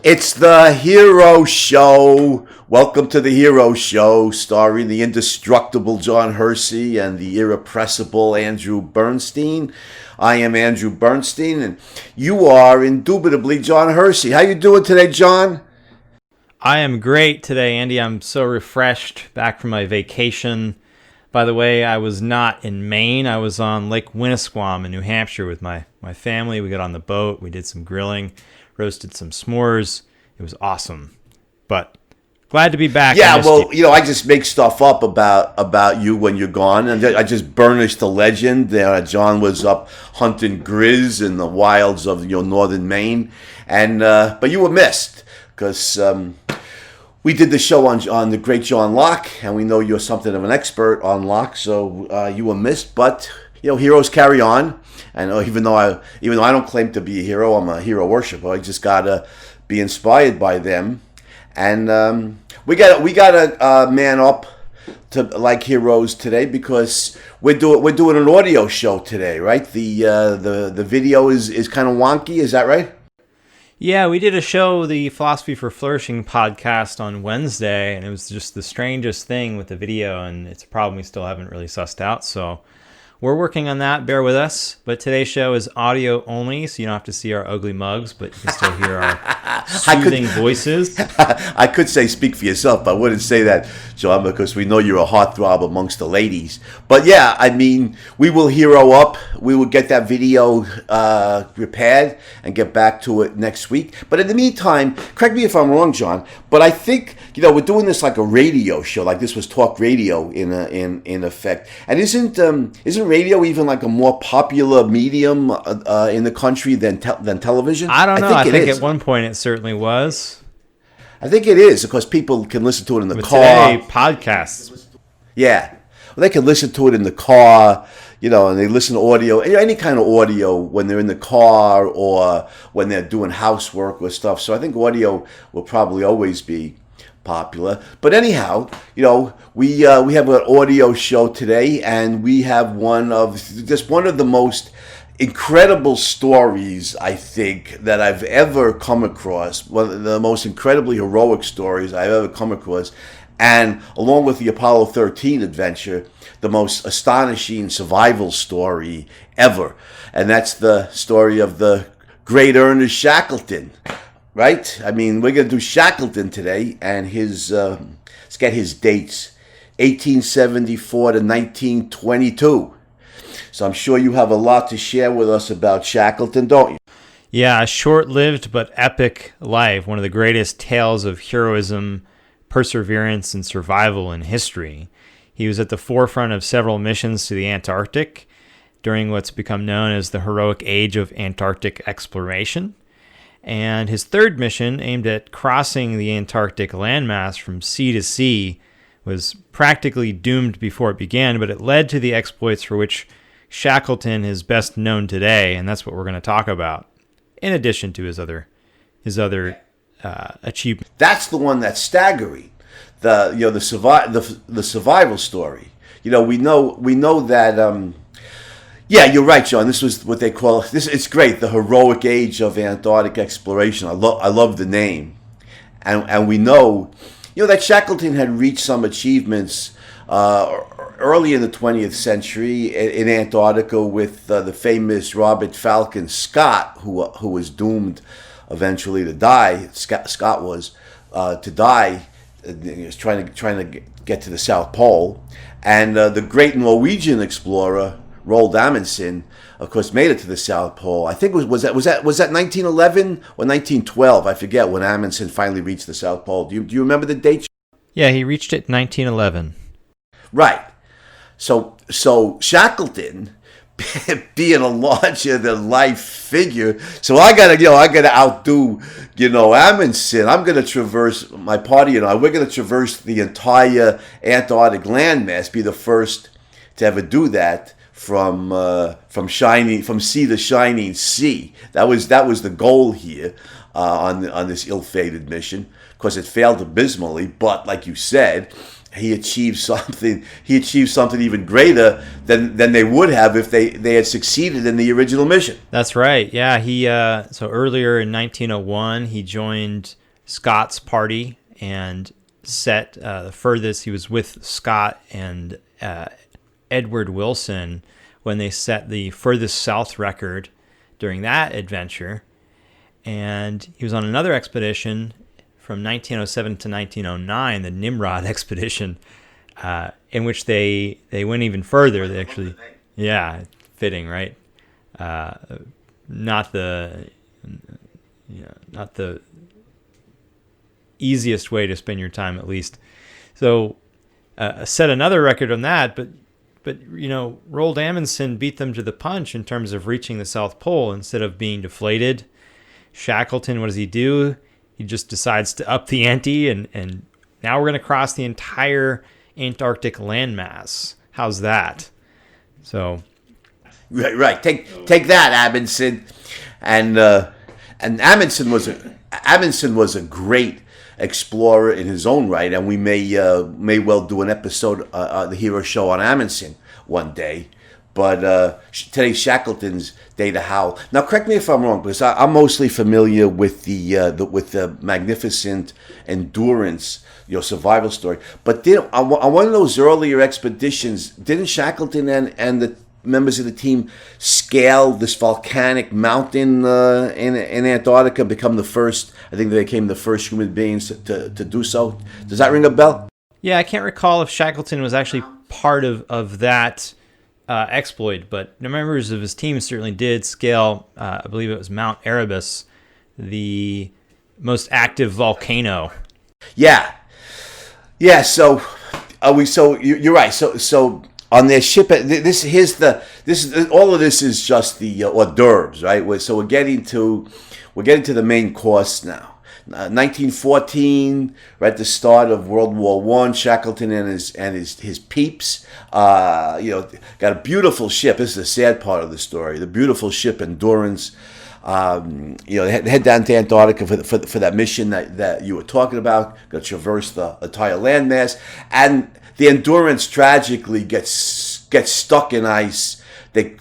It's the Hero Show. Welcome to the Hero Show, starring the indestructible John Hersey and the irrepressible Andrew Bernstein. I am Andrew Bernstein, and you are indubitably John Hersey. How you doing today, John? I am great today, Andy. I'm so refreshed, back from my vacation. By the way, I was not in Maine. I was on Lake Winnisquam in New Hampshire with my family. We got on the boat. We did some grilling, roasted some s'mores. It was awesome. But glad to be back. Yeah, well, I just make stuff up about you when you're gone, and I just burnish the legend. John was up hunting grizz in the wilds of northern Maine, and but you were missed because we did the show on the great John Locke, and we know you're something of an expert on Locke, so you were missed. But heroes carry on, and even though I don't claim to be a hero, I'm a hero worshiper. I just gotta be inspired by them, and we gotta man up to like heroes today because we're doing an audio show today, right? The video is kind of wonky. Is that right? Yeah, we did a show, the Philosophy for Flourishing podcast, on Wednesday, and it was just the strangest thing with the video, and it's a problem we still haven't really sussed out, so we're working on that. Bear with us. But today's show is audio only, so you don't have to see our ugly mugs, but you can still hear our soothing voices. I could say speak for yourself, but I wouldn't say that, John, because we know you're a heartthrob amongst the ladies. But yeah, I mean, we will hero up. We will get that video repaired and get back to it next week. But in the meantime, correct me if I'm wrong, John, but I think we're doing this like a radio show, like this was talk radio in effect. And isn't radio even like a more popular medium in the country than television? I don't know. I think at one point it certainly was. I think it is because people can listen to it in the car. Today, podcasts. Yeah. Well, they can listen to it in the car, and they listen to audio, any kind of audio when they're in the car or when they're doing housework or stuff. So I think audio will probably always be popular. But anyhow, we have an audio show today, and we have one of the most incredible stories, I think, that I've ever come across. One of the most incredibly heroic stories I've ever come across. And along with the Apollo 13 adventure, the most astonishing survival story ever. And that's the story of the great Ernest Shackleton. Right? I mean, we're going to do Shackleton today, and let's get his dates, 1874 to 1922. So I'm sure you have a lot to share with us about Shackleton, don't you? Yeah, a short-lived but epic life, one of the greatest tales of heroism, perseverance, and survival in history. He was at the forefront of several missions to the Antarctic during what's become known as the heroic age of Antarctic exploration. And his third mission, aimed at crossing the Antarctic landmass from sea to sea, was practically doomed before it began, but it led to the exploits for which Shackleton is best known today, and that's what we're going to talk about, in addition to his other achievements. That's the one that's staggering, the survival story. We know that. Yeah, you're right, John. This was what they call this. It's great, the heroic age of Antarctic exploration. I love the name, and we know, that Shackleton had reached some achievements early in the 20th century in Antarctica with the famous Robert Falcon Scott, who was doomed eventually to die. Scott was to die. He was trying to get to the South Pole, and the great Norwegian explorer Roald Amundsen, of course, made it to the South Pole. I think was that 1911 or 1912? I forget when Amundsen finally reached the South Pole. Do you remember the date? Yeah, he reached it in 1911. Right. So Shackleton, being a larger than life figure, so I gotta outdo Amundsen. I'm gonna traverse my party and we're gonna traverse the entire Antarctic landmass, be the first to ever do that. From sea to shining sea. That was the goal here on this ill-fated mission. Of course, it failed abysmally, but like you said, he achieved something. He achieved something even greater than they would have if they had succeeded in the original mission. That's right. Yeah, he so earlier in 1901 he joined Scott's party and set the furthest. He was with Scott and Edward Wilson when they set the furthest south record during that adventure. And he was on another expedition from 1907 to 1909, the Nimrod expedition, in which they went even further. They actually, yeah, fitting, right? Not the easiest way to spend your time, at least. So set another record on that, but Roald Amundsen beat them to the punch in terms of reaching the South Pole instead of being deflated. Shackleton, what does he do? He just decides to up the ante, and now we're going to cross the entire Antarctic landmass. How's that? So, right. Take that, Amundsen, and Amundsen was a great explorer in his own right, and we may well do an episode, the Hero Show on Amundsen one day. But today Shackleton's Data Howl. Now, correct me if I'm wrong, because I'm mostly familiar with the magnificent endurance, survival story. But on one of those earlier expeditions, didn't Shackleton and the members of the team scale this volcanic mountain in Antarctica, become the first? I think they became the first human beings to do so. Does that ring a bell? Yeah, I can't recall if Shackleton was actually part of that exploit, but the members of his team certainly did scale. I believe it was Mount Erebus, the most active volcano. Yeah. So you're right. So on their ship, all of this is just the hors d'oeuvres, right? So we're getting to the main course now. 1914, right at the start of World War I, Shackleton and his peeps, got a beautiful ship. This is the sad part of the story. The beautiful ship Endurance. Head down to Antarctica for that mission that you were talking about. Going to traverse the entire landmass, and the Endurance tragically gets stuck in ice. They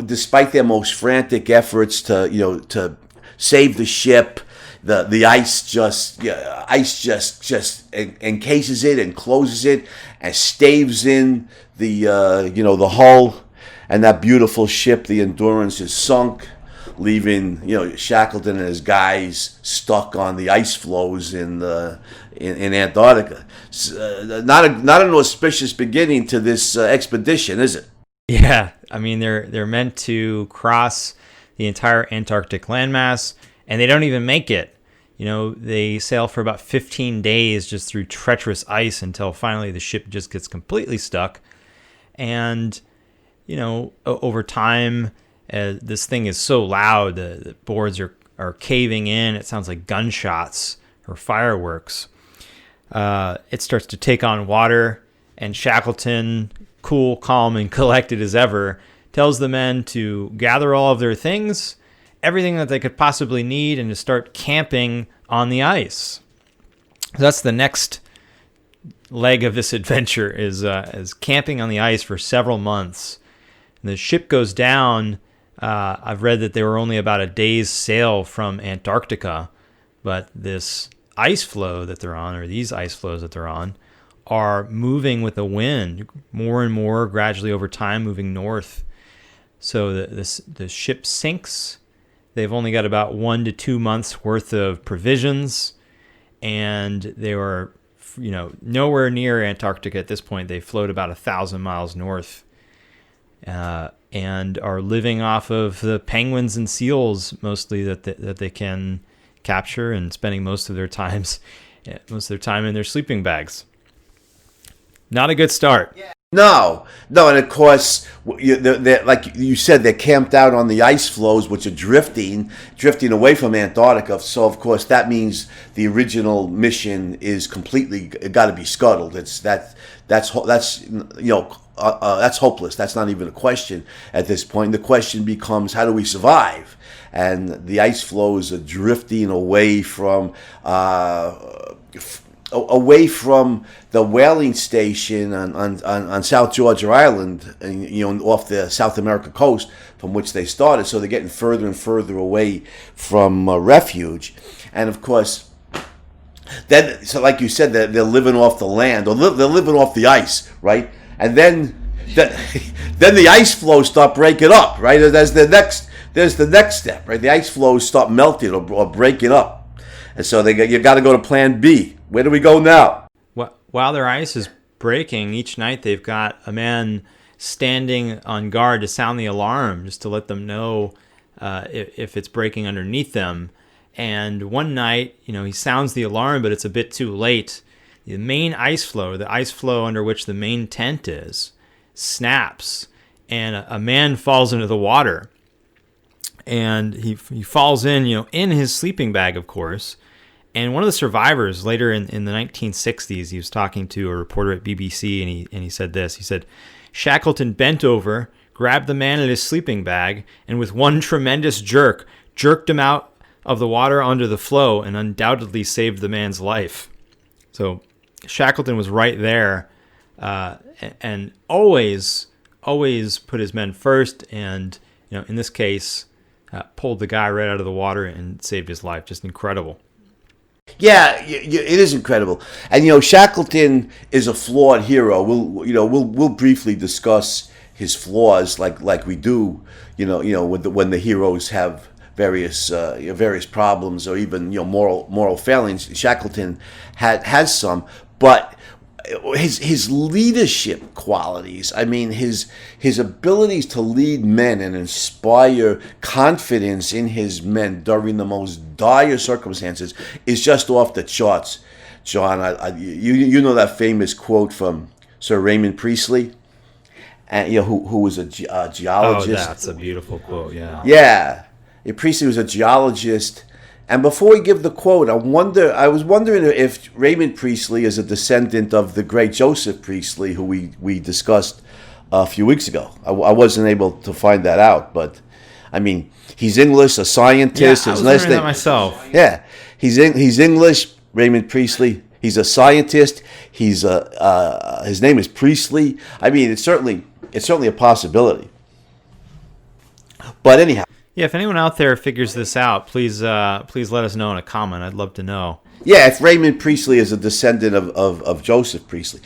despite their most frantic efforts to save the ship. The ice just encases it and closes it and staves in the hull, and that beautiful ship, the Endurance, is sunk, leaving Shackleton and his guys stuck on the ice floes in Antarctica. Not an auspicious beginning to this expedition, is it? Yeah, I mean they're meant to cross the entire Antarctic landmass, and they don't even make it. They sail for about 15 days just through treacherous ice until finally the ship just gets completely stuck. And, over time, this thing is so loud, the boards are caving in. It sounds like gunshots or fireworks. It starts to take on water, and Shackleton, cool, calm, and collected as ever, tells the men to gather all of their things, everything that they could possibly need, and to start camping on the ice. So that's the next leg of this adventure is camping on the ice for several months. And the ship goes down. I've read that they were only about a day's sail from Antarctica, but this ice flow that they're on, or these ice flows that they're on, are moving with the wind more and more gradually over time, moving north. So the ship sinks. They've only got about 1 to 2 months worth of provisions, and they were, nowhere near Antarctica at this point. They float about 1,000 miles north, and are living off of the penguins and seals mostly that they can capture, and spending most of their time in their sleeping bags. Not a good start. Yeah. No, and of course, like you said, they're camped out on the ice floes, which are drifting away from Antarctica. So, of course, that means the original mission is completely got to be scuttled. That's hopeless. That's not even a question at this point. The question becomes, how do we survive? And the ice floes are drifting away from away from the whaling station on South Georgia Island, and, off the South America coast from which they started. So they're getting further and further away from refuge, and of course, then, so like you said, they're living off the land, or they're living off the ice, right? And then the ice flows start breaking up, right? There's the next step, right? The ice flows start melting or breaking up, and so you got to go to Plan B. Where do we go now? While their ice is breaking, each night they've got a man standing on guard to sound the alarm, just to let them know if it's breaking underneath them. And one night, he sounds the alarm, but it's a bit too late. The main ice flow, the ice flow under which the main tent is, snaps, and a man falls into the water. And he falls in, in his sleeping bag, of course. And one of the survivors later in the 1960s, he was talking to a reporter at BBC, and he said this. He said, "Shackleton bent over, grabbed the man in his sleeping bag, and with one tremendous jerk, jerked him out of the water under the flow, and undoubtedly saved the man's life." So Shackleton was right there, and always put his men first, and in this case, pulled the guy right out of the water and saved his life. Just incredible. Yeah, it is incredible, and Shackleton is a flawed hero. We'll briefly discuss his flaws, like we do, when the heroes have various problems or even moral failings. Shackleton has some, but his leadership qualities, I mean his abilities to lead men and inspire confidence in his men during the most dire circumstances, is just off the charts. John, you know that famous quote from Sir Raymond Priestley, and who was a geologist. Oh, that's a beautiful quote. Yeah. Priestley was a geologist, and before we give the quote, I was wondering if Raymond Priestley is a descendant of the great Joseph Priestley, who we discussed a few weeks ago. I wasn't able to find that out, but I mean, he's English, a scientist. Yeah, I was wondering that myself. Yeah, he's English, Raymond Priestley. He's a scientist. His name is Priestley. I mean, it's certainly a possibility. But anyhow. Yeah, if anyone out there figures this out, please let us know in a comment. I'd love to know. Yeah, if Raymond Priestley is a descendant of Joseph Priestley.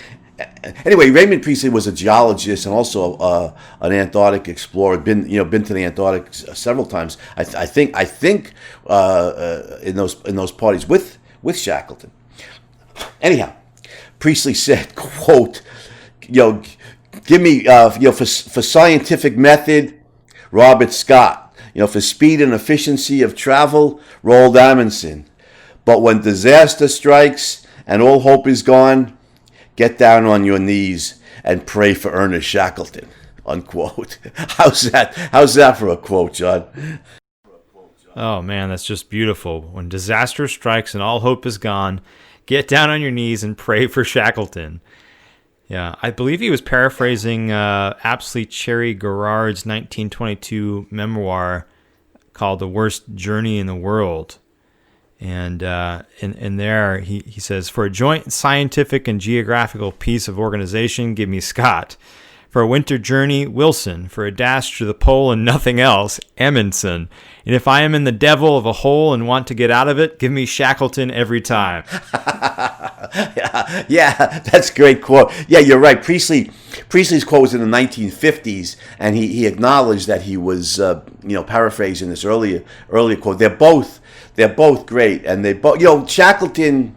Anyway, Raymond Priestley was a geologist and also an Antarctic explorer. Been to the Antarctic several times. I think in those parties with Shackleton. Anyhow, Priestley said, "Quote, give me for scientific method, Robert Scott. For speed and efficiency of travel, Roald Amundsen. But when disaster strikes and all hope is gone, get down on your knees and pray for Ernest Shackleton." Unquote. How's that for a quote, John? Oh man, that's just beautiful. When disaster strikes and all hope is gone, get down on your knees and pray for Shackleton. Yeah, I believe he was paraphrasing Apsley Cherry Garrard's 1922 memoir called "The Worst Journey in the World." And in there, he says, "For a joint scientific and geographical piece of organization, give me Scott. For a winter journey, Wilson. For a dash to the pole and nothing else, Amundsen. And if I am in the devil of a hole and want to get out of it, give me Shackleton every time." Yeah, that's a great quote. Yeah, you're right. Priestley's quote was in the 1950s, and he acknowledged that he was paraphrasing this earlier quote. They're both great, and they both Shackleton.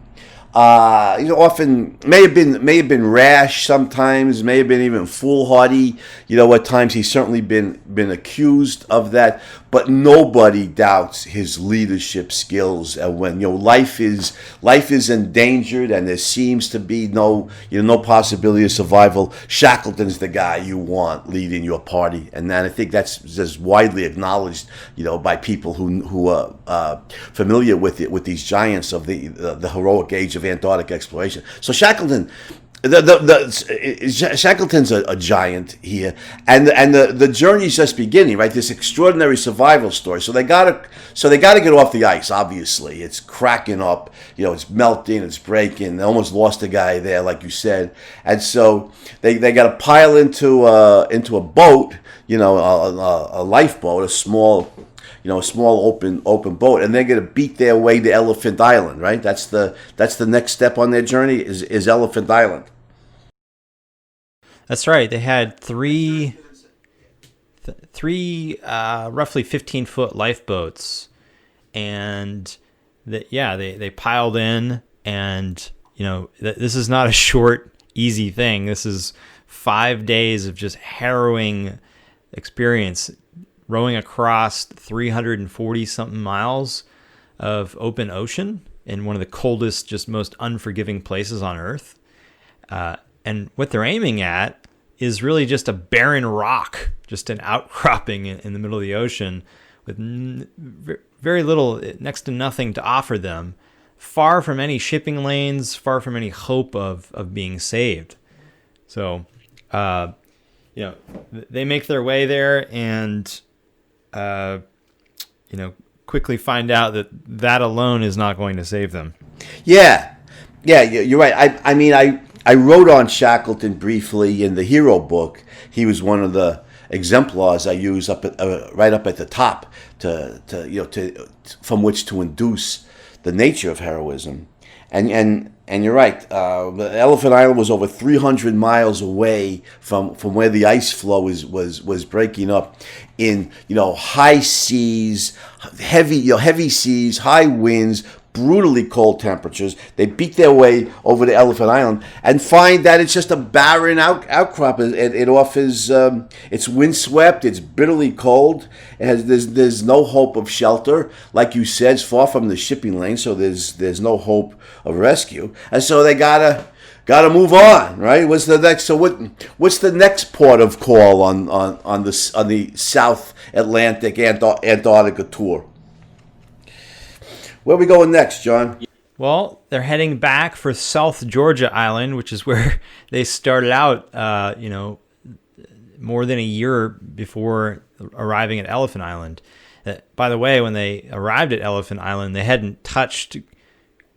Often may have been rash sometimes, may have been even foolhardy. At times he's certainly been accused of that. But nobody doubts his leadership skills. And when life is endangered and there seems to be no possibility of survival, Shackleton's the guy you want leading your party. And then I think that's just widely acknowledged, by people who are familiar with these giants of the heroic age of Antarctic exploration. So Shackleton, Shackleton's a giant here, and the journey's just beginning, right? This extraordinary survival story. So they gotta get off the ice. Obviously, it's cracking up. It's melting. It's breaking. They almost lost a guy there, like you said, and so they got to pile into a boat. A lifeboat, a small open boat, and they're going to beat their way to Elephant Island, right? That's the next step on their journey is Elephant Island. That's right. They had three roughly 15-foot lifeboats, and they piled in, and this is not a short, easy thing. This is 5 days of just harrowing experience, rowing across 340 something miles of open ocean in one of the coldest, just most unforgiving places on Earth. And what they're aiming at is really just a barren rock, just an outcropping in the middle of the ocean with very little, next to nothing to offer them, far from any shipping lanes, far from any hope of being saved. So, they make their way there and, quickly find out that alone is not going to save them. Yeah, you're right. I wrote on Shackleton briefly in the Hero book. He was one of the exemplars I use right up at the top to from which to induce the nature of heroism. And you're right. The Elephant Island was over 300 miles away from where the ice flow was breaking up in high seas, heavy seas, high winds, brutally cold temperatures. They beat their way over to Elephant Island and find that it's just a barren outcrop. It offers it's windswept. It's bitterly cold. There's no hope of shelter, like you said. It's far from the shipping lane, so there's no hope of rescue. And so they gotta move on, right? What's the next? So what's the next port of call on the South Atlantic Antarctica tour? Where are we going next, John? Well, they're heading back for South Georgia Island, which is where they started out, more than a year before arriving at Elephant Island. By the way, when they arrived at Elephant Island, they hadn't touched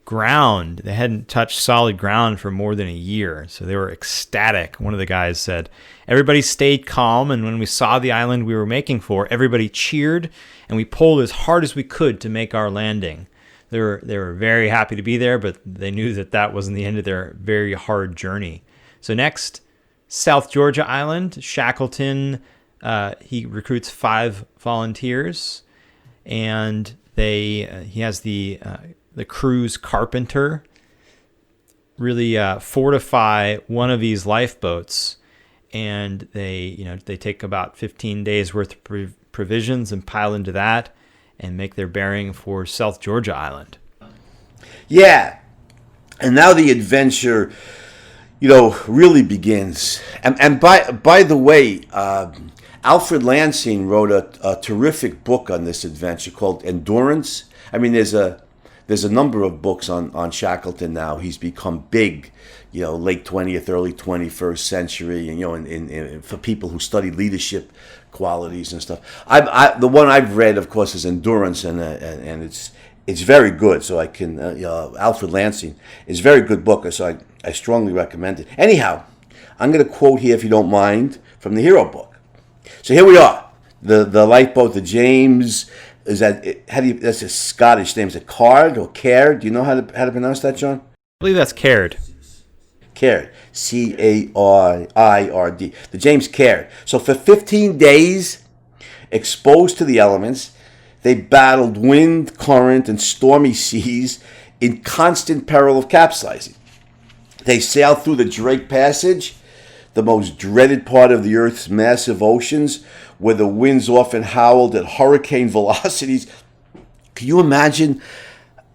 ground. They hadn't touched solid ground for more than a year. So they were ecstatic. One of the guys said, everybody stayed calm, and when we saw the island we were making for, everybody cheered, and we pulled as hard as we could to make our landing. They were very happy to be there, but they knew that wasn't the end of their very hard journey. So next, South Georgia Island, Shackleton, he recruits 5 volunteers, and he has the crew's carpenter really fortify one of these lifeboats, and they take about 15 days worth of provisions and pile into that and make their bearing for South Georgia Island. Yeah. And now the adventure, really begins. And by the way, Alfred Lansing wrote a terrific book on this adventure called Endurance. I mean, there's a number of books on Shackleton now. He's become big, late 20th, early 21st century, and for people who study leadership qualities and stuff. The one I've read, of course, is Endurance, and it's very good. So I can Alfred Lansing is a very good book, so I strongly recommend it. Anyhow, I'm going to quote here, if you don't mind, from the Hero book. So here we are, the lifeboat, the James. That's a Scottish name. Is it Card or Caird? Do you know how to pronounce that, John? I believe that's Caird. Caird. Caird. The James Caird. So for 15 days, exposed to the elements, they battled wind, current, and stormy seas in constant peril of capsizing. They sailed through the Drake Passage, the most dreaded part of the Earth's massive oceans, where the winds often howled at hurricane velocities. Can you imagine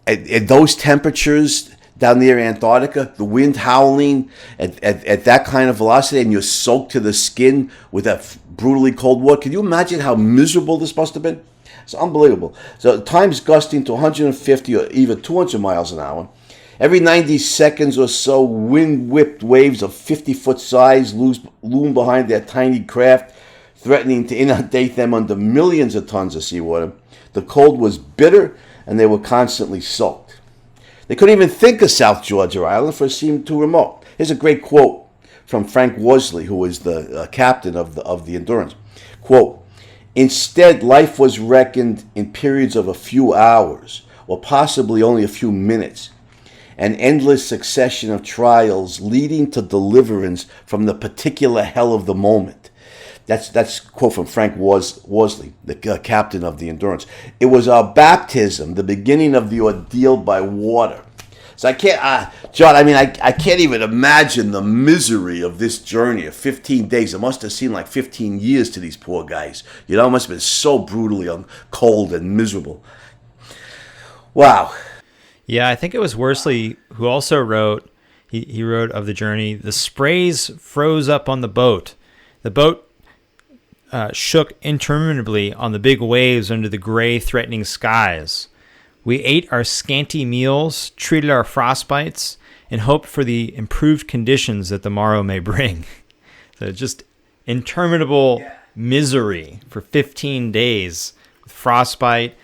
at those temperatures down near Antarctica, the wind howling at that kind of velocity, and you're soaked to the skin with that brutally cold water? Can you imagine how miserable this must have been? It's unbelievable. So times gusting to 150 or even 200 miles an hour. Every 90 seconds or so, wind-whipped waves of 50-foot size loom behind their tiny craft, threatening to inundate them under millions of tons of seawater. The cold was bitter, and they were constantly soaked. They couldn't even think of South Georgia Island, for it seemed too remote. Here's a great quote from Frank Worsley, who was the captain of the Endurance. Quote, "Instead, life was reckoned in periods of a few hours, or possibly only a few minutes, an endless succession of trials leading to deliverance from the particular hell of the moment." That's a quote from Frank Worsley, the captain of the Endurance. It was our baptism, the beginning of the ordeal by water. So I can't, John, I can't even imagine the misery of this journey of 15 days. It must have seemed like 15 years to these poor guys. It must have been so brutally cold and miserable. Wow. Yeah, I think it was Worsley who also wrote, he wrote of the journey, "The sprays froze up on the boat. The boat shook interminably on the big waves under the gray, threatening skies. We ate our scanty meals, treated our frostbites, and hoped for the improved conditions that the morrow may bring." So just interminable misery for 15 days with frostbite.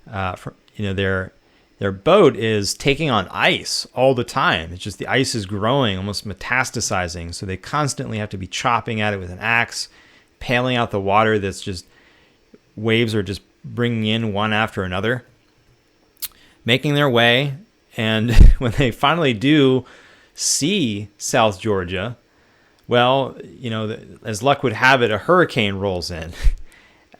Their boat is taking on ice all the time. It's just the ice is growing, almost metastasizing. So they constantly have to be chopping at it with an axe, paling out the water that's just, waves are just bringing in one after another, making their way. And when they finally do see South Georgia, well, as luck would have it, a hurricane rolls in.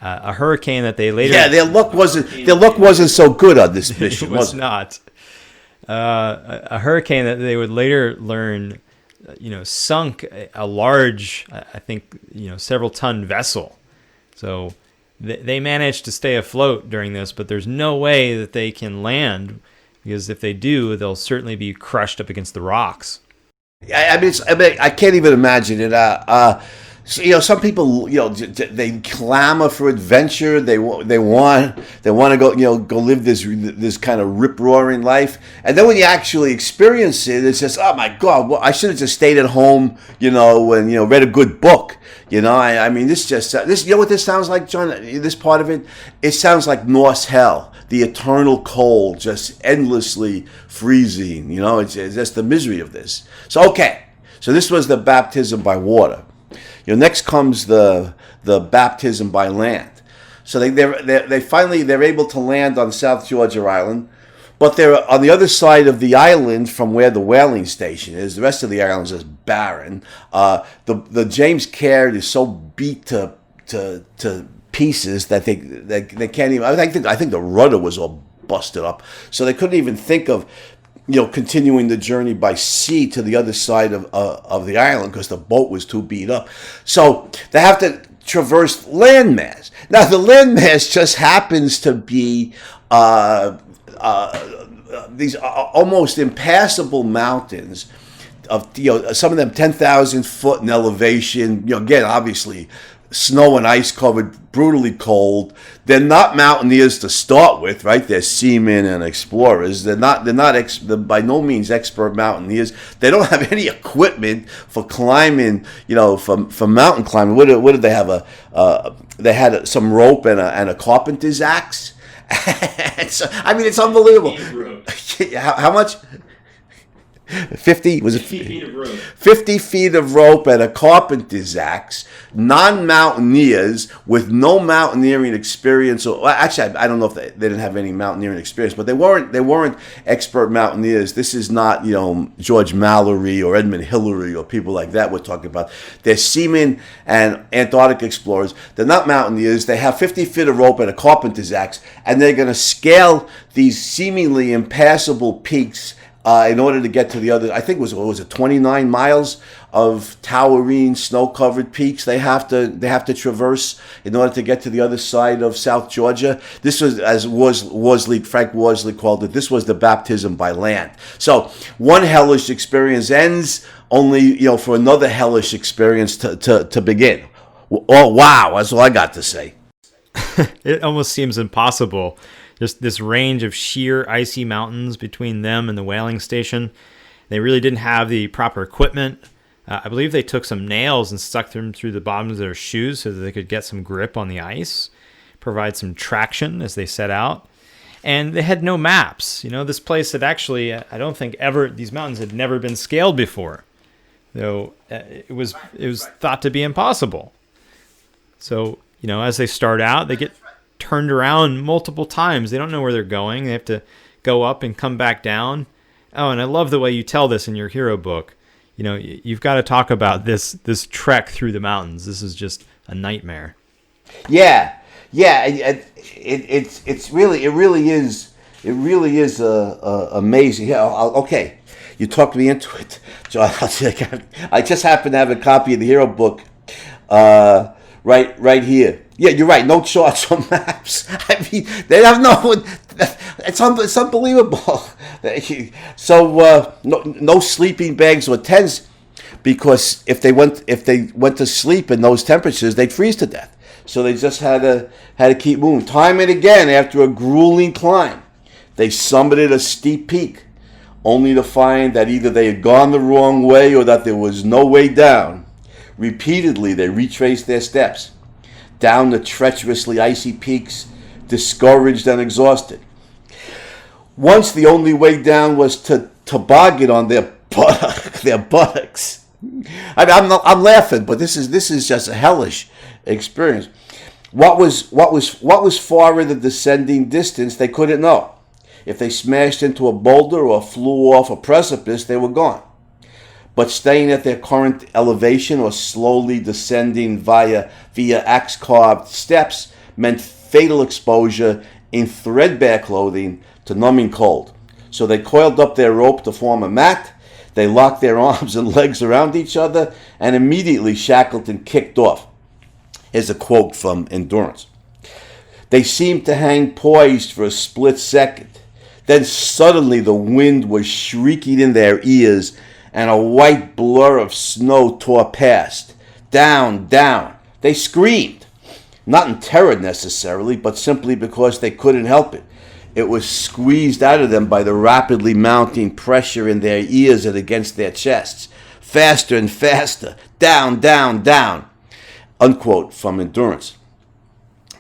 A hurricane that they later... Yeah, their luck wasn't so good on this mission, it was not. A hurricane that they would later learn, sunk a large, I think, several ton vessel. So they managed to stay afloat during this, but there's no way that they can land, because if they do, they'll certainly be crushed up against the rocks. I can't even imagine it. Some people, they clamor for adventure. They want to go live this kind of rip roaring life. And then when you actually experience it, it's just, oh my God, well, I should have just stayed at home, and read a good book. This, what this sounds like, John? This part of it sounds like Norse hell, the eternal cold, just endlessly freezing. It's just the misery of this. So this was the baptism by water. Next comes the baptism by land. So they're able to land on South Georgia Island, but they're on the other side of the island from where the whaling station is. The rest of the island is just barren. The James Caird is so beat to pieces that they can't even. I think the rudder was all busted up, so they couldn't even think of continuing the journey by sea to the other side of the island because the boat was too beat up. So they have to traverse landmass. Now the landmass just happens to be these almost impassable mountains of some of them 10,000 foot in elevation. Again, obviously snow and ice covered, brutally cold. They're not mountaineers to start with, right? They're seamen and explorers. They're by no means expert mountaineers. They don't have any equipment for climbing, for mountain climbing. What did they have? They had some rope and a carpenter's axe. It's unbelievable. How much? 50 was it 50 feet of rope. 50 feet of rope and a carpenter's axe. Non-mountaineers with no mountaineering experience. Actually, I don't know if they didn't have any mountaineering experience, but they weren't expert mountaineers. This is not George Mallory or Edmund Hillary or people like that we're talking about. They're seamen and Antarctic explorers. They're not mountaineers. They have 50 feet of rope and a carpenter's axe, and they're going to scale these seemingly impassable peaks in order to get to the other. I think was it 29 miles of towering snow-covered peaks they have to traverse in order to get to the other side of South Georgia. This was, as Frank Worsley called it, this was the baptism by land. So one hellish experience ends only for another hellish experience to begin. Oh wow, that's all I got to say. It almost seems impossible. Just this range of sheer icy mountains between them and the whaling station. They really didn't have the proper equipment. I believe they took some nails and stuck them through the bottoms of their shoes so that they could get some grip on the ice, provide some traction as they set out. And they had no maps. This place had actually, I don't think ever, these mountains had never been scaled before. Though it was thought to be impossible. So, as they start out, they get turned around multiple times. They don't know where they're going. They have to go up and come back down. Oh, and I love the way you tell this in your hero book. You've got to talk about this trek through the mountains. This is just a nightmare. Yeah. It really is amazing. Yeah. Okay, you talked me into it, John. I just happen to have a copy of the hero book, right here. Yeah, you're right. No charts or maps. I mean, they have no. It's unbelievable. So no sleeping bags or tents, because if they went to sleep in those temperatures, they'd freeze to death. So they just had to keep moving. Time and again, after a grueling climb, they summited a steep peak, only to find that either they had gone the wrong way or that there was no way down. Repeatedly, they retraced their steps down the treacherously icy peaks, discouraged and exhausted. Once the only way down was to toboggan on their buttocks. I mean, I'm laughing, but this is just a hellish experience. What was far in the descending distance, they couldn't know. If they smashed into a boulder or flew off a precipice, they were gone. But staying at their current elevation or slowly descending via axe-carved steps meant fatal exposure in threadbare clothing to numbing cold. So they coiled up their rope to form a mat. They locked their arms and legs around each other, and immediately Shackleton kicked off. Here's a quote from Endurance. They seemed to hang poised for a split second. Then suddenly the wind was shrieking in their ears, and a white blur of snow tore past. Down, down. They screamed. Not in terror necessarily, but simply because they couldn't help it. It was squeezed out of them by the rapidly mounting pressure in their ears and against their chests. Faster and faster. Down, down, down. Unquote from Endurance.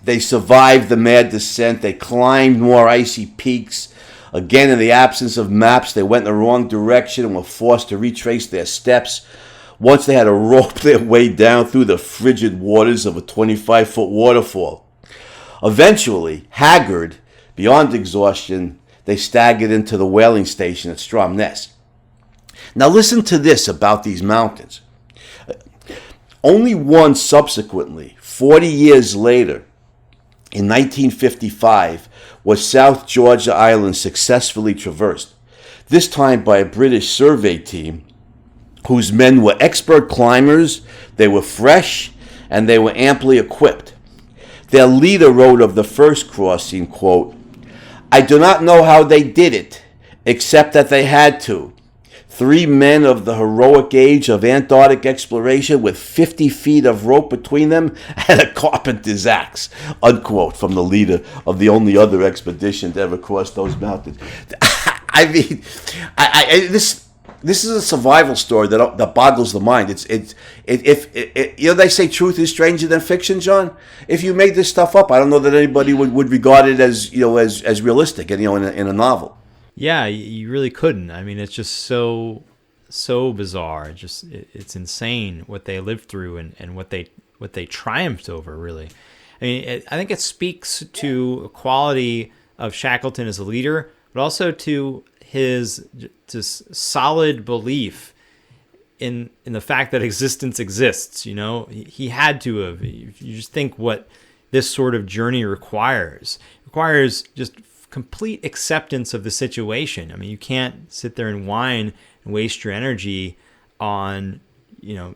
They survived the mad descent. They climbed more icy peaks. Again, in the absence of maps, they went in the wrong direction and were forced to retrace their steps. Once they had to rope their way down through the frigid waters of a 25-foot waterfall. Eventually, haggard, beyond exhaustion, they staggered into the whaling station at Stromness. Now listen to this about these mountains. Only once subsequently, 40 years later, in 1955, was South Georgia Island successfully traversed, this time by a British survey team whose men were expert climbers, they were fresh, and they were amply equipped. Their leader wrote of the first crossing, quote, "I do not know how they did it, except that they had to. 3 men of the heroic age of Antarctic exploration with 50 feet of rope between them and a carpenter's axe," unquote, from the leader of the only other expedition to ever cross those mountains. I mean, this is a survival story that boggles the mind. If they say truth is stranger than fiction, John. If you made this stuff up, I don't know that anybody would regard it as as realistic, in a novel. Yeah, you really couldn't. I mean, it's just so bizarre. It's insane what they lived through and what they triumphed over, really. I mean, I think it speaks to a quality of Shackleton as a leader, but also to his just solid belief in the fact that existence exists. He had to have. You just think what this sort of journey requires just complete acceptance of the situation. I mean, you can't sit there and whine and waste your energy on,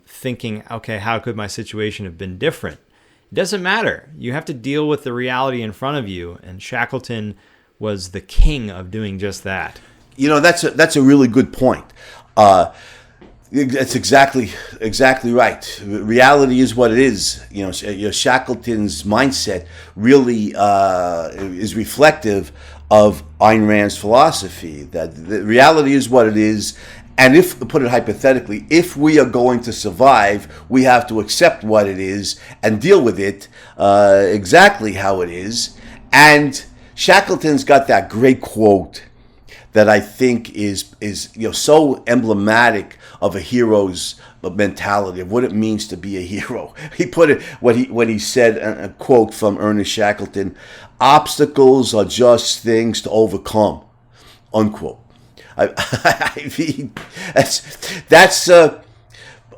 thinking, okay, how could my situation have been different? It doesn't matter. You have to deal with the reality in front of you, and Shackleton was the king of doing just that. That's a really good point. That's exactly right. Reality is what it is. Shackleton's mindset really is reflective of Ayn Rand's philosophy that the reality is what it is, and if, put it hypothetically, if we are going to survive, we have to accept what it is and deal with it exactly how it is. And Shackleton's got that great quote that I think is so emblematic of a hero's mentality, of what it means to be a hero. He put it when he said, a quote from Ernest Shackleton: "Obstacles are just things to overcome," unquote. I mean, that's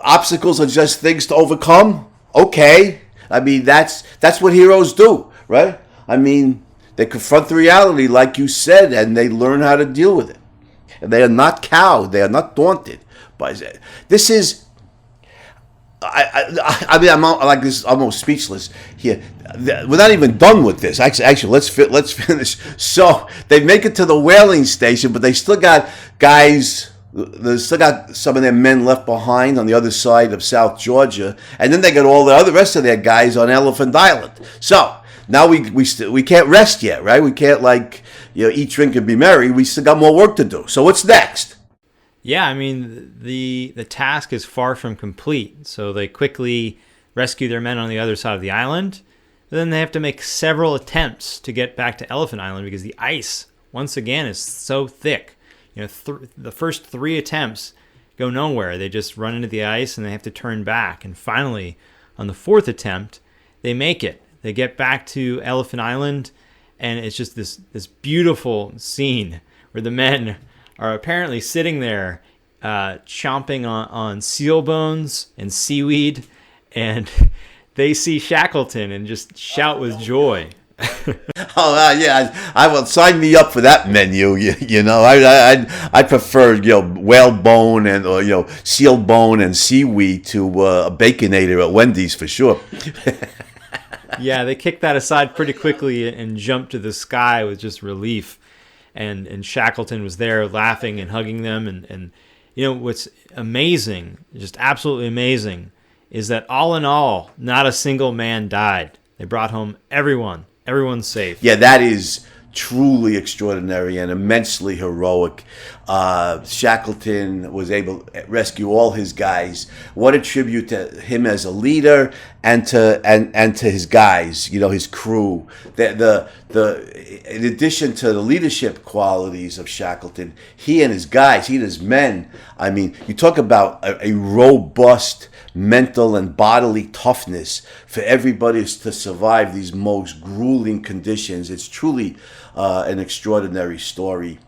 obstacles are just things to overcome. Okay, I mean that's what heroes do, right? I mean, they confront the reality, like you said, and they learn how to deal with it. And they are not cowed. They are not daunted by it. This is, I mean, I'm like this, almost speechless here. We're not even done with this. Actually, let's finish. So they make it to the whaling station, but they still got guys. They still got some of their men left behind on the other side of South Georgia, and then they got all the rest of their guys on Elephant Island. So now we can't rest yet, right? We can't eat, drink, and be merry. We still got more work to do. So what's next? Yeah, I mean, the task is far from complete. So they quickly rescue their men on the other side of the island. But then they have to make several attempts to get back to Elephant Island because the ice, once again, is so thick. The first 3 attempts go nowhere. They just run into the ice and they have to turn back. And finally, on the 4th attempt, they make it. They get back to Elephant Island, and it's just this beautiful scene where the men are apparently sitting there chomping on seal bones and seaweed, and they see Shackleton and just shout with joy. Yeah, I will sign me up for that menu. I prefer whale bone and seal bone and seaweed to a Baconator at Wendy's for sure. Yeah, they kicked that aside pretty quickly and jumped to the sky with just relief. And Shackleton was there laughing and hugging them. And what's amazing, just absolutely amazing, is that all in all, not a single man died. They brought home everyone. Everyone's safe. Yeah, that is truly extraordinary and immensely heroic. Shackleton was able to rescue all his guys. What a tribute to him as a leader and to his guys, his crew. In addition to the leadership qualities of Shackleton, he and his guys, he and his men, I mean, you talk about a robust mental and bodily toughness for everybody to survive these most grueling conditions. It's truly an extraordinary story.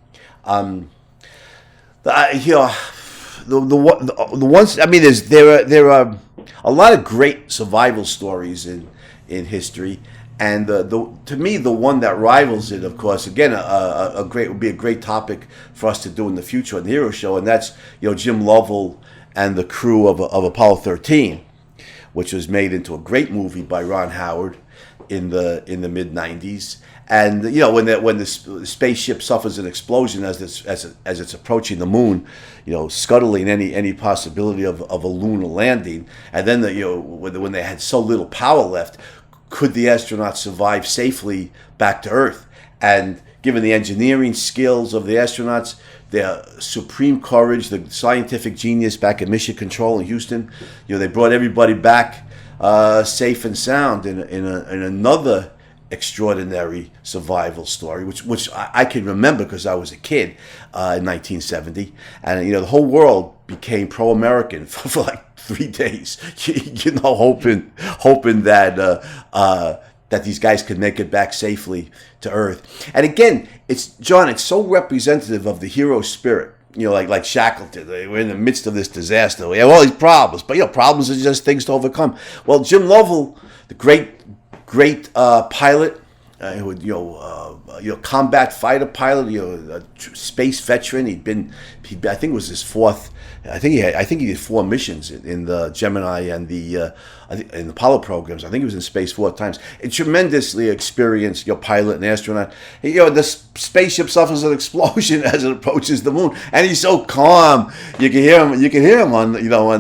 The ones, I mean, there are a lot of great survival stories in history, and to me the one that rivals it, of course, again would be a great topic for us to do in the future on the Hero Show, and that's Jim Lovell and the crew of Apollo 13, which was made into a great movie by Ron Howard in the mid '90s. And when the spaceship suffers an explosion as it's approaching the moon, scuttling any possibility of a lunar landing, and then when they had so little power left, could the astronauts survive safely back to Earth? And given the engineering skills of the astronauts, their supreme courage, the scientific genius back at Mission Control in Houston, they brought everybody back safe and sound in another extraordinary survival story, which I can remember because I was a kid in 1970, and the whole world became pro-American for like 3 days, hoping that these guys could make it back safely to Earth. And again, it's so representative of the hero spirit. Like Shackleton, we're in the midst of this disaster. We have all these problems, but problems are just things to overcome. Well, Jim Lovell, the great pilot combat fighter pilot, a space veteran. I think it was his fourth. I think he did 4 missions in the Gemini and the in the Apollo programs. I think he was in space 4 times. A tremendously experienced pilot and astronaut. The spaceship suffers an explosion as it approaches the moon, and he's so calm. You can hear him. You can hear him on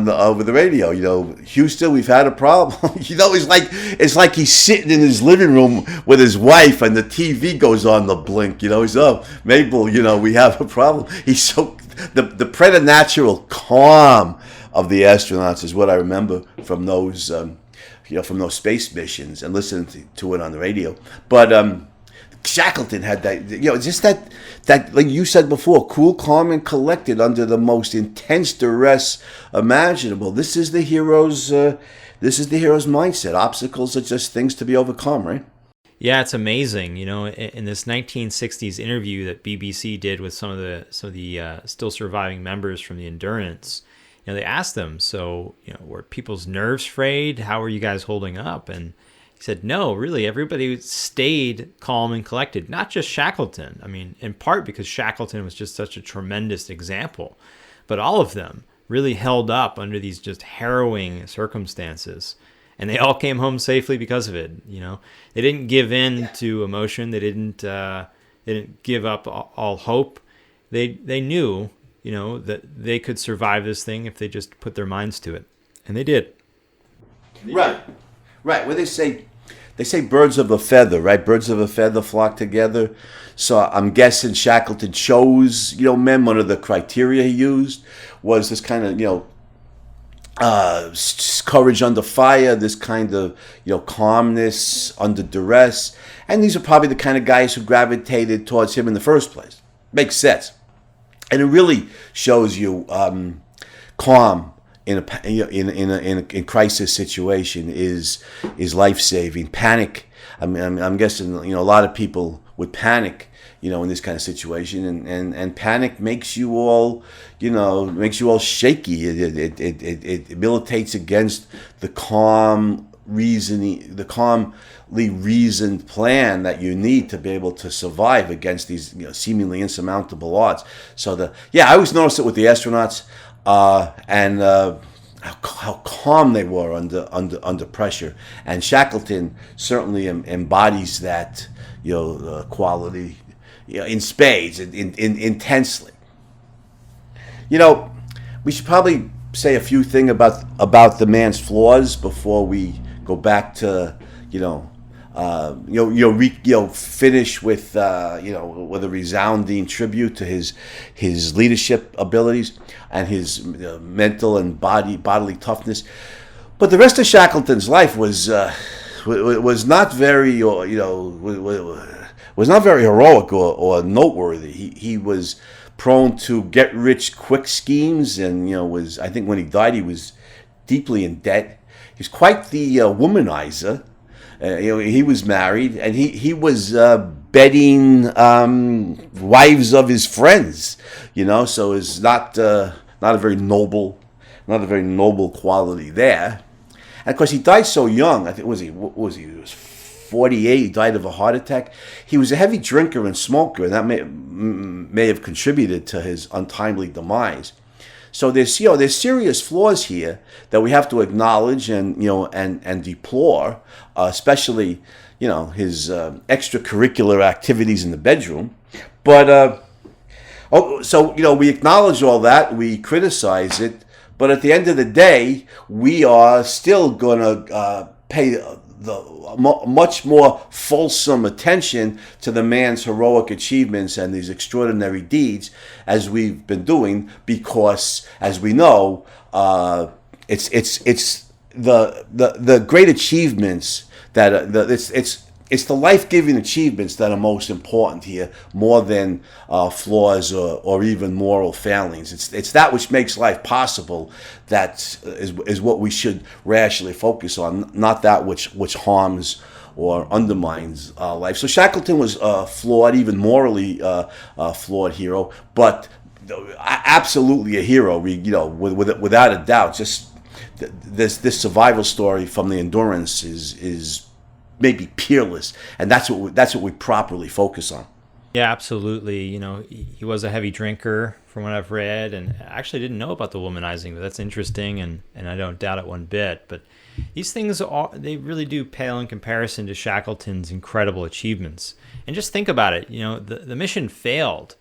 over the radio. Houston, we've had a problem. It's like he's sitting in his living room with his wife, and the TV goes on the blink. He's Mabel. We have a problem. He's so. The preternatural calm of the astronauts is what I remember from those, from those space missions and listening to it on the radio. But Shackleton had that, just that like you said before, cool, calm, and collected under the most intense duress imaginable. This is the hero's mindset. Obstacles are just things to be overcome, right? Yeah, it's amazing. In this 1960s interview that BBC did with some of the still surviving members from the Endurance, they asked them, so were people's nerves frayed? How were you guys holding up? And he said, no, really, everybody stayed calm and collected. Not just Shackleton. I mean, in part because Shackleton was just such a tremendous example, but all of them really held up under these just harrowing circumstances. And they all came home safely because of it. They didn't give in to emotion. They didn't give up all hope. They knew, that they could survive this thing if they just put their minds to it, and they did. Right. Well, they say birds of a feather, right? Birds of a feather flock together. So I'm guessing Shackleton chose, men. One of the criteria he used was this kind of, courage under fire, this kind of calmness under duress, and these are probably the kind of guys who gravitated towards him in the first place. Makes sense, and it really shows you calm in a crisis situation is life saving. Panic. I'm guessing a lot of people would panic. In this kind of situation, and panic makes you all, shaky. It militates against the calmly reasoned plan that you need to be able to survive against these seemingly insurmountable odds. So I always noticed it with the astronauts, and how calm they were under pressure. And Shackleton certainly embodies that quality. In spades, intensely. We should probably say a few things about the man's flaws before we go back to, finish with, with a resounding tribute to his leadership abilities and his mental and bodily toughness. But the rest of Shackleton's life was not very, was not very heroic or noteworthy. He was prone to get-rich-quick schemes, and I think when he died, he was deeply in debt. He was quite the womanizer. He was married, and he was bedding wives of his friends. So it's not a very noble quality there. And of course, he died so young. I think He was 48. He died of a heart attack. He was a heavy drinker and smoker, and that may have contributed to his untimely demise. So there's serious flaws here that we have to acknowledge and deplore, especially his extracurricular activities in the bedroom. But we acknowledge all that, we criticize it, but at the end of the day, we are still gonna pay much more fulsome attention to the man's heroic achievements and these extraordinary deeds as we've been doing, because, as we know, it's the great achievements that it's the life-giving achievements that are most important here, more than flaws or even moral failings. It's that which makes life possible that is what we should rationally focus on, not that which harms or undermines life. So Shackleton was flawed, even morally flawed hero, but absolutely a hero. Without a doubt. Just this survival story from the Endurance is maybe peerless, and that's what we properly focus on. Yeah, absolutely. He was a heavy drinker from what I've read, and I actually didn't know about the womanizing, but that's interesting, and I don't doubt it one bit. But these things they really do pale in comparison to Shackleton's incredible achievements. And just think about it. The mission failed,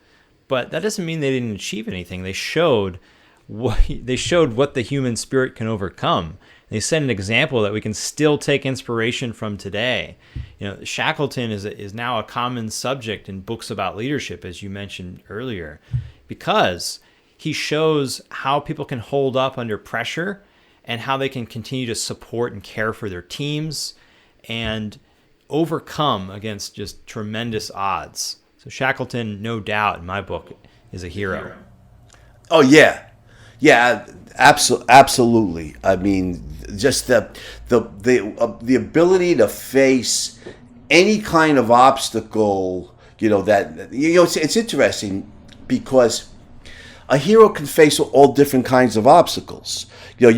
but that doesn't mean they didn't achieve anything. They showed what the human spirit can overcome. They set an example that we can still take inspiration from today. Shackleton is now a common subject in books about leadership, as you mentioned earlier, because he shows how people can hold up under pressure and how they can continue to support and care for their teams and overcome against just tremendous odds. So Shackleton, no doubt, in my book, is a hero. Oh, yeah. Yeah, absolutely. I mean, just the ability to face any kind of obstacle, it's interesting because a hero can face all different kinds of obstacles. There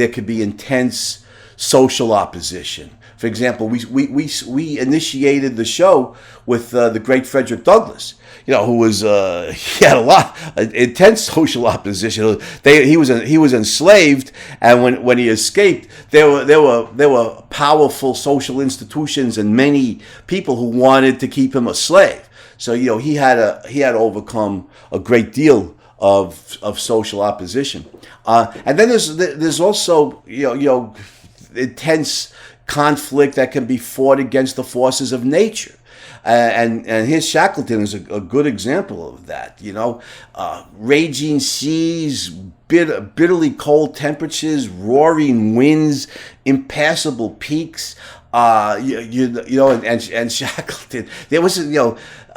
could be intense social opposition. For example, we initiated the show with the great Frederick Douglass, who was he had a lot intense social opposition. He was enslaved, and when he escaped, there were powerful social institutions and many people who wanted to keep him a slave. So he had to overcome a great deal of social opposition, and then there's also intense conflict that can be fought against the forces of nature. And here's Shackleton is a good example of that. Raging seas, bitterly cold temperatures, roaring winds, impassable peaks. And Shackleton, there was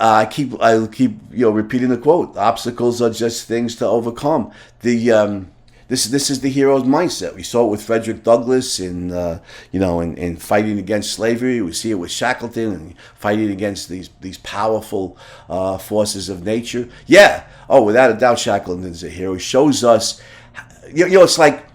I keep repeating the quote: "Obstacles are just things to overcome." This is the hero's mindset. We saw it with Frederick Douglass in fighting against slavery. We see it with Shackleton and fighting against these powerful forces of nature. Yeah. Oh, without a doubt, Shackleton is a hero. He shows us. It's like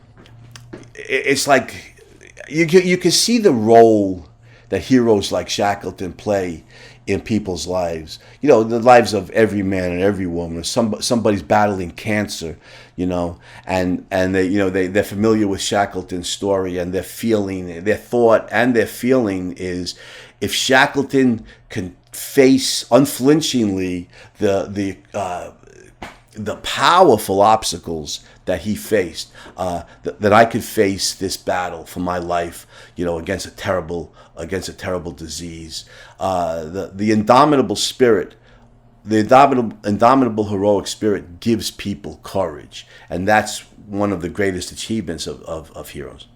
you can see the role that heroes like Shackleton play in people's lives. The lives of every man and every woman. Somebody's battling cancer, and they're familiar with Shackleton's story, and their thought and their feeling is, if Shackleton can face unflinchingly the powerful obstacles that he faced, that I could face this battle for my life, against a terrible disease. The indomitable spirit, the indomitable heroic spirit gives people courage, and that's one of the greatest achievements of heroes.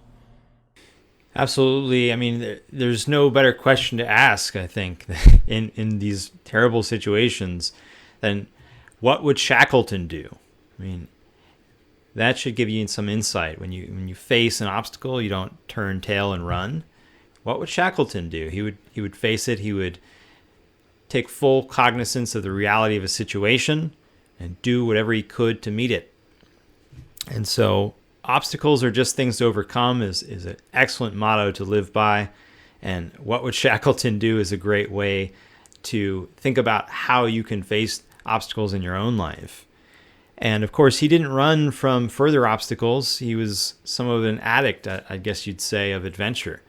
Absolutely. I mean, there's no better question to ask, I think, in these terrible situations than what would Shackleton do? I mean, that should give you some insight. When you face an obstacle, you don't turn tail and run. What would Shackleton do? He would face it. He would take full cognizance of the reality of a situation and do whatever he could to meet it. And so obstacles are just things to overcome is an excellent motto to live by. And what would Shackleton do is a great way to think about how you can face obstacles in your own life. And of course, he didn't run from further obstacles. He was somewhat of an addict, I guess you'd say, of adventure.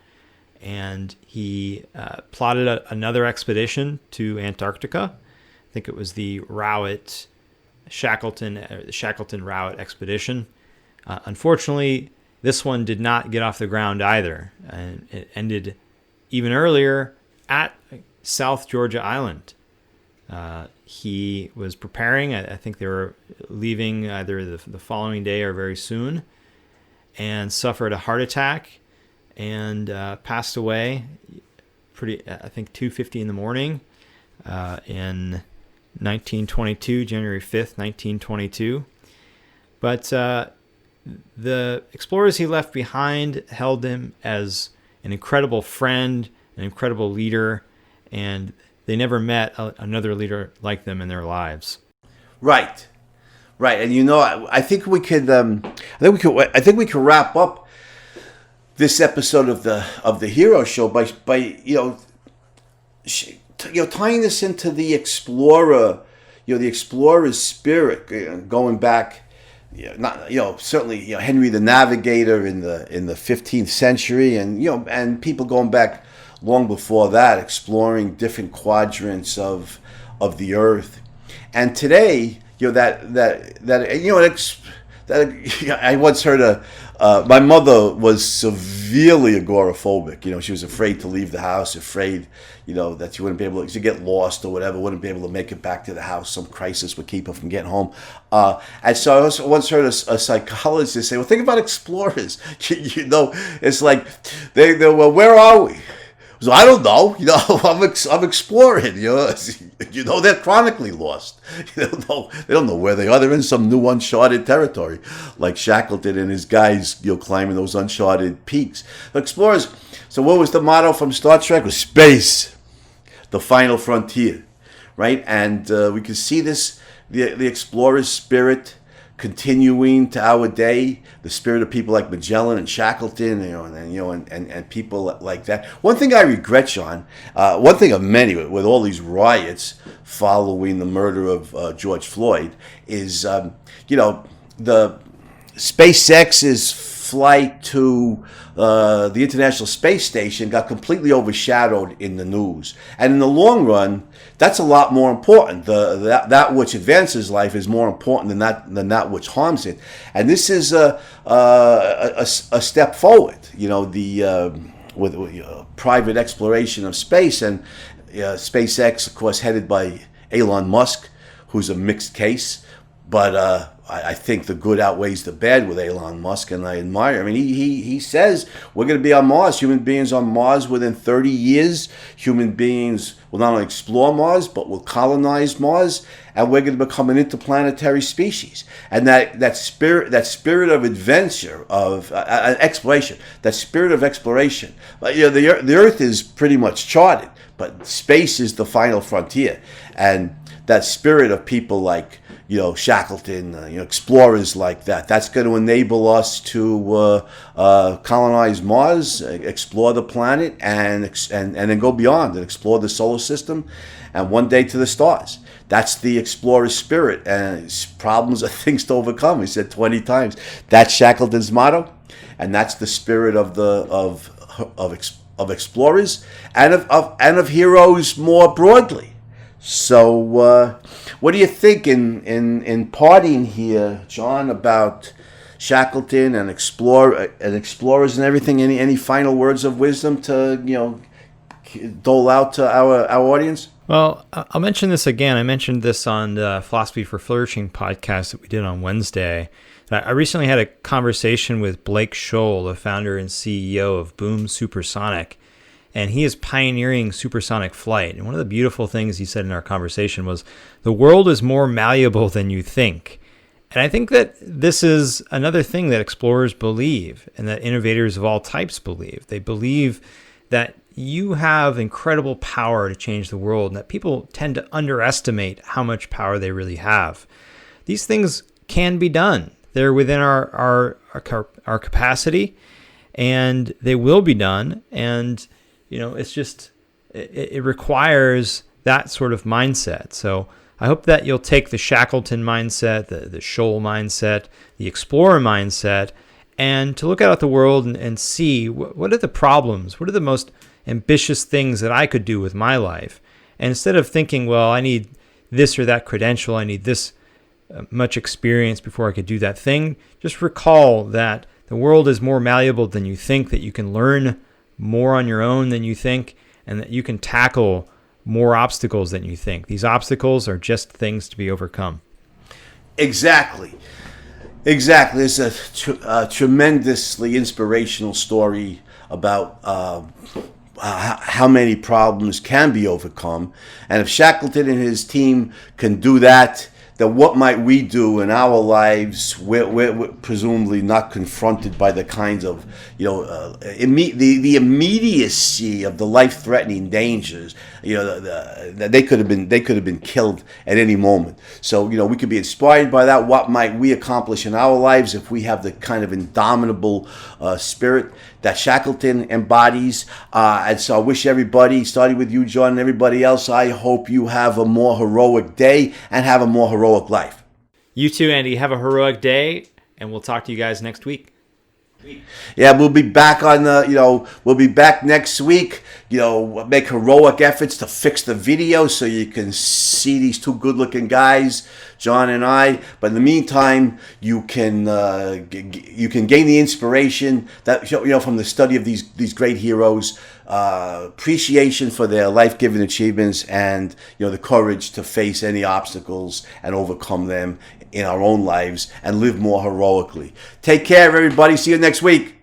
And he plotted another expedition to Antarctica. I think it was the Shackleton-Rowett expedition. Unfortunately, this one did not get off the ground either, and it ended even earlier at South Georgia Island. He was preparing. I think they were leaving either the following day or very soon, and suffered a heart attack and passed away I think 2:50 in the morning in 1922, January 5th, 1922. But the explorers he left behind held him as an incredible friend, an incredible leader, and they never met another leader like them in their lives. Right, and I think we could. I think we could wrap up this episode of the Hero Show by tying this into the explorer, the explorer's spirit, going back, certainly Henry the Navigator in the 15th century, and people going back long before that, exploring different quadrants of the Earth. And today, I once heard my mother was severely agoraphobic. She was afraid to leave the house, afraid, that she wouldn't be able to get lost or whatever, wouldn't be able to make it back to the house. Some crisis would keep her from getting home. And so I also once heard a psychologist say, well, think about explorers. It's like, well, where are we? So I don't know. I'm exploring. They're chronically lost. They don't know where they are. They're in some new uncharted territory, like Shackleton and his guys, climbing those uncharted peaks. Explorers. So what was the motto from Star Trek? It was space, the final frontier, right? And we can see this, the explorer's spirit continuing to our day, the spirit of people like Magellan and Shackleton, and people like that. One thing I regret, Sean, one thing of many, with all these riots following the murder of George Floyd, is the SpaceX's flight to the International Space Station got completely overshadowed in the news. And in the long run, that's a lot more important. That which advances life is more important than that which harms it. And this is a step forward. With private exploration of space, and SpaceX, of course, headed by Elon Musk, who's a mixed case, but I think the good outweighs the bad with Elon Musk, and I admire him. I mean, he says we're going to be on Mars, human beings on Mars within 30 years. Human beings will not only explore Mars, but will colonize Mars, and we're going to become an interplanetary species. And that spirit of adventure, of exploration, that spirit of exploration. The Earth is pretty much charted, but space is the final frontier, and that spirit of people like Shackleton, explorers like that. That's going to enable us to colonize Mars, explore the planet, and then go beyond and explore the solar system, and one day to the stars. That's the explorer's spirit, and problems are things to overcome. He said 20 times. That's Shackleton's motto, and that's the spirit of explorers and of heroes more broadly. So, what do you think in parting here, John, about Shackleton and explorers and everything? Any final words of wisdom to dole out to our audience? Well, I'll mention this again. I mentioned this on the Philosophy for Flourishing podcast that we did on Wednesday. I recently had a conversation with Blake Scholl, the founder and CEO of Boom Supersonic. And he is pioneering supersonic flight. And one of the beautiful things he said in our conversation was, the world is more malleable than you think. And I think that this is another thing that explorers believe, and that innovators of all types believe. They believe that you have incredible power to change the world, and that people tend to underestimate how much power they really have. These things can be done. They're within our capacity, and they will be done. And it's just, it requires that sort of mindset. So I hope that you'll take the Shackleton mindset, the Scholl mindset, the explorer mindset, and to look out at the world and see what are the problems, what are the most ambitious things that I could do with my life. And instead of thinking, well, I need this or that credential, I need this much experience before I could do that thing, just recall that the world is more malleable than you think, that you can learn more on your own than you think, and that you can tackle more obstacles than you think. These obstacles are just things to be overcome. Exactly. It's a tremendously inspirational story about how many problems can be overcome. And if Shackleton and his team can do that, that what might we do in our lives? We're presumably not confronted by the kinds of, the immediacy of the life-threatening dangers. That they could have been killed at any moment. So we could be inspired by that. What might we accomplish in our lives if we have the kind of indomitable spirit that Shackleton embodies? And so I wish everybody, starting with you, John, and everybody else, I hope you have a more heroic day and have a more heroic life. You too, Andy. Have a heroic day, and we'll talk to you guys next week. Yeah, we'll be back we'll be back next week. Make heroic efforts to fix the video so you can see these two good-looking guys, John and I. But in the meantime, you can gain the inspiration that from the study of these great heroes, appreciation for their life-giving achievements, and the courage to face any obstacles and overcome them in our own lives and live more heroically. Take care, everybody. See you next week.